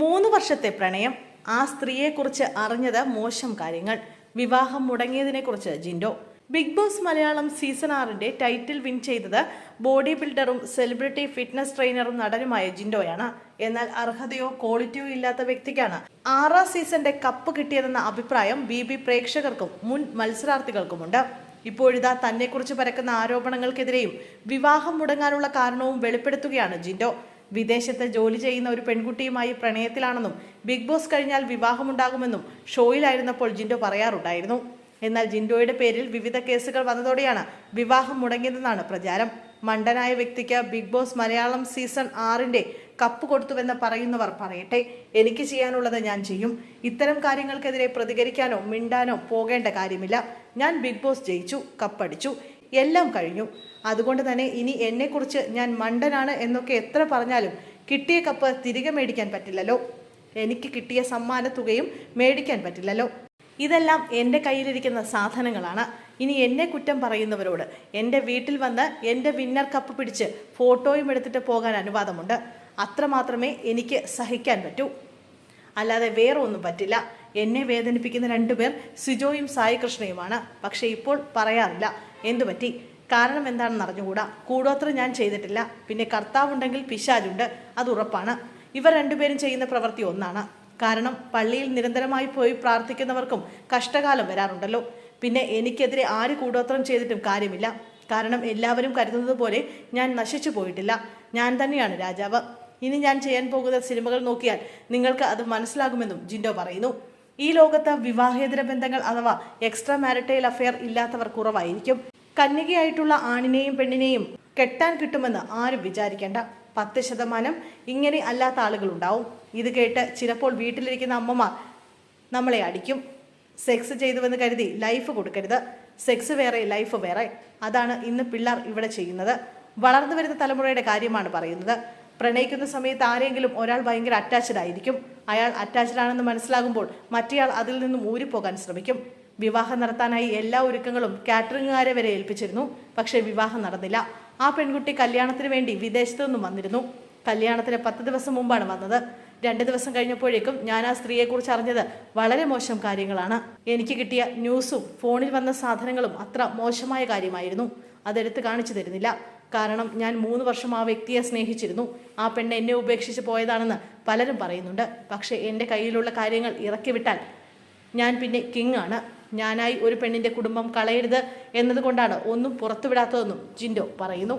3 വർഷത്തെ പ്രണയം. ആ സ്ത്രീയെക്കുറിച്ച് അറിഞ്ഞത് മോശം കാര്യങ്ങൾ. വിവാഹം മുടങ്ങിയതിനെക്കുറിച്ച് Jinto. Big boss Malayalam season 6 title win ചെയ്തത് ബോഡി ബിൽഡറും സെലിബ്രിറ്റി ഫിറ്റ്നസ് ട്രെയിനറും നടനുമായ ജിൻഡോയാണ്. എന്നാൽ അർഹതയോ ക്വാളിറ്റിയോ ഇല്ലാത്ത വ്യക്തിക്കാണ് 6ാം സീസന്റെ കപ്പ് കിട്ടിയതെന്ന അഭിപ്രായം BB പ്രേക്ഷകർക്കും മുൻ മത്സരാർത്ഥികൾക്കുമുണ്ട്. ഇപ്പോഴിതാ തന്നെക്കുറിച്ച് പരക്കുന്ന ആരോപണങ്ങൾക്കെതിരെയും വിവാഹം മുടങ്ങാനുള്ള കാരണവും വെളിപ്പെടുത്തുകയാണ് ജിൻഡോ. വിദേശത്ത് ജോലി ചെയ്യുന്ന ഒരു പെൺകുട്ടിയുമായി പ്രണയത്തിലാണെന്നും ബിഗ് ബോസ് കഴിഞ്ഞാൽ വിവാഹമുണ്ടാകുമെന്നും ഷോയിലായിരുന്നപ്പോൾ ജിൻഡോ പറയാറുണ്ടായിരുന്നു. എന്നാൽ ജിൻഡോയുടെ പേരിൽ വിവിധ കേസുകൾ വന്നതോടെയാണ് വിവാഹം മുടങ്ങിയതെന്നാണ് പ്രചാരം. മണ്ടനായ വ്യക്തിക്ക് big boss Malayalam season 6 cup കൊടുത്തുവെന്ന് പറയുന്നവർ പറയട്ടെ. എനിക്ക് ചെയ്യാനുള്ളത് ഞാൻ ചെയ്യും. ഇത്തരം കാര്യങ്ങൾക്കെതിരെ പ്രതികരിക്കാനോ മിണ്ടാനോ പോകേണ്ട കാര്യമില്ല. ഞാൻ ബിഗ് ബോസ് ജയിച്ചു, കപ്പടിച്ചു, എല്ലാം കഴിഞ്ഞു. അതുകൊണ്ട് തന്നെ ഇനി എന്നെക്കുറിച്ച് ഞാൻ മണ്ടനാണ് എന്നൊക്കെ എത്ര പറഞ്ഞാലും കിട്ടിയ കപ്പ് തിരികെ മേടിക്കാൻ പറ്റില്ലല്ലോ. എനിക്ക് കിട്ടിയ സമ്മാന തുകയും മേടിക്കാൻ പറ്റില്ലല്ലോ. ഇതെല്ലാം എൻ്റെ കയ്യിലിരിക്കുന്ന സാധനങ്ങളാണ്. ഇനി എന്നെ കുറ്റം പറയുന്നവരോട് എൻ്റെ വീട്ടിൽ വന്ന് എൻ്റെ വിന്നർ കപ്പ് പിടിച്ച് ഫോട്ടോയും എടുത്തിട്ട് പോകാൻ അനുവാദമുണ്ട്. അത്രമാത്രമേ എനിക്ക് സഹിക്കാൻ പറ്റൂ, അല്ലാതെ വേറെ ഒന്നും പറ്റില്ല. എന്നെ വേദനിപ്പിക്കുന്ന 2 പേർ സിജോയും സായി കൃഷ്ണയുമാണ്. പക്ഷേ ഇപ്പോൾ പറയാറില്ല. എന്തുപറ്റി? കാരണം എന്താണെന്ന് അറിഞ്ഞുകൂടാ. കൂടോത്രം ഞാൻ ചെയ്തിട്ടില്ല. പിന്നെ കർത്താവുണ്ടെങ്കിൽ പിശാചുണ്ട്, അത് ഉറപ്പാണ്. ഇവർ 2 പേരും ചെയ്യുന്ന പ്രവൃത്തി ഒന്നാണ്. കാരണം പള്ളിയിൽ നിരന്തരമായി പോയി പ്രാർത്ഥിക്കുന്നവർക്കും കഷ്ടകാലം വരാറുണ്ടല്ലോ. പിന്നെ എനിക്കെതിരെ ആര് കൂടോത്രം ചെയ്തിട്ടും കാര്യമില്ല. കാരണം എല്ലാവരും കരുതുന്നത് പോലെ ഞാൻ നശിച്ചു പോയിട്ടില്ല. ഞാൻ തന്നെയാണ് രാജാവ്. ഇനി ഞാൻ ചെയ്യാൻ പോകുന്ന സിനിമകൾ നോക്കിയാൽ നിങ്ങൾക്ക് അത് മനസ്സിലാകുമെന്നും ജിൻഡോ പറയുന്നു. ഈ ലോകത്ത് വിവാഹേതര ബന്ധങ്ങൾ അഥവാ എക്സ്ട്രാ മാരിറ്റൽ അഫെയർ ഇല്ലാത്തവർ കുറവായിരിക്കും. കന്യകയായിട്ടുള്ള ആണിനെയും പെണ്ണിനെയും കെട്ടാൻ കിട്ടുമെന്ന് ആരും വിചാരിക്കേണ്ട. 10% ഇങ്ങനെ അല്ലാത്ത ആളുകളുണ്ടാവും. ഇത് കേട്ട് ചിലപ്പോൾ വീട്ടിലിരിക്കുന്ന അമ്മമാർ നമ്മളെ അടിക്കും. സെക്സ് ചെയ്തുവെന്ന് കരുതി ലൈഫ് കൊടുക്കരുത്. സെക്സ് വേറെ, ലൈഫ് വേറെ. അതാണ് ഇന്ന് പിള്ളേർ ഇവിടെ ചെയ്യുന്നത്. വളർന്നു വരുന്ന തലമുറയുടെ കാര്യമാണ് പറയുന്നത്. പ്രണയിക്കുന്ന സമയത്ത് ആരെങ്കിലും ഒരാൾ ഭയങ്കര അറ്റാച്ച്ഡ് ആയിരിക്കും. അയാൾ അറ്റാച്ച്ഡ് ആണെന്ന് മനസ്സിലാകുമ്പോൾ മറ്റേയാൾ അതിൽ നിന്നും ഊരിപ്പോകാൻ ശ്രമിക്കും. വിവാഹം നടത്താനായി എല്ലാ ഒരുക്കങ്ങളും കാറ്ററിംഗുകാരെ വരെ ഏൽപ്പിച്ചിരുന്നു. പക്ഷേ വിവാഹം നടന്നില്ല. ആ പെൺകുട്ടി കല്യാണത്തിന് വേണ്ടി വിദേശത്തു നിന്നും വന്നിരുന്നു. കല്യാണത്തിന് 10 ദിവസം മുമ്പാണ് വന്നത്. 2 ദിവസം കഴിഞ്ഞപ്പോഴേക്കും ഞാൻ ആ സ്ത്രീയെക്കുറിച്ച് അറിഞ്ഞത് വളരെ മോശം കാര്യങ്ങളാണ്. എനിക്ക് കിട്ടിയ ന്യൂസും ഫോണിൽ വന്ന സാധനങ്ങളും അത്ര മോശമായ കാര്യമായിരുന്നു. അതെടുത്ത് കാണിച്ചു തരുന്നില്ല. കാരണം ഞാൻ 3 വർഷം ആ വ്യക്തിയെ സ്നേഹിച്ചിരുന്നു. ആ പെണ്ണ് എന്നെ ഉപേക്ഷിച്ച് പോയതാണെന്ന് പലരും പറയുന്നുണ്ട്. പക്ഷേ എൻ്റെ കയ്യിലുള്ള കാര്യങ്ങൾ ഇറക്കി വിട്ടാൽ ഞാൻ പിന്നെ കിങ് ആണ്. ഞാനായി ഒരു പെണ്ണിൻ്റെ കുടുംബം കളയരുത് എന്നതുകൊണ്ടാണ് ഒന്നും പുറത്തുവിടാത്തതെന്നും ജിൻഡോ പറയുന്നു.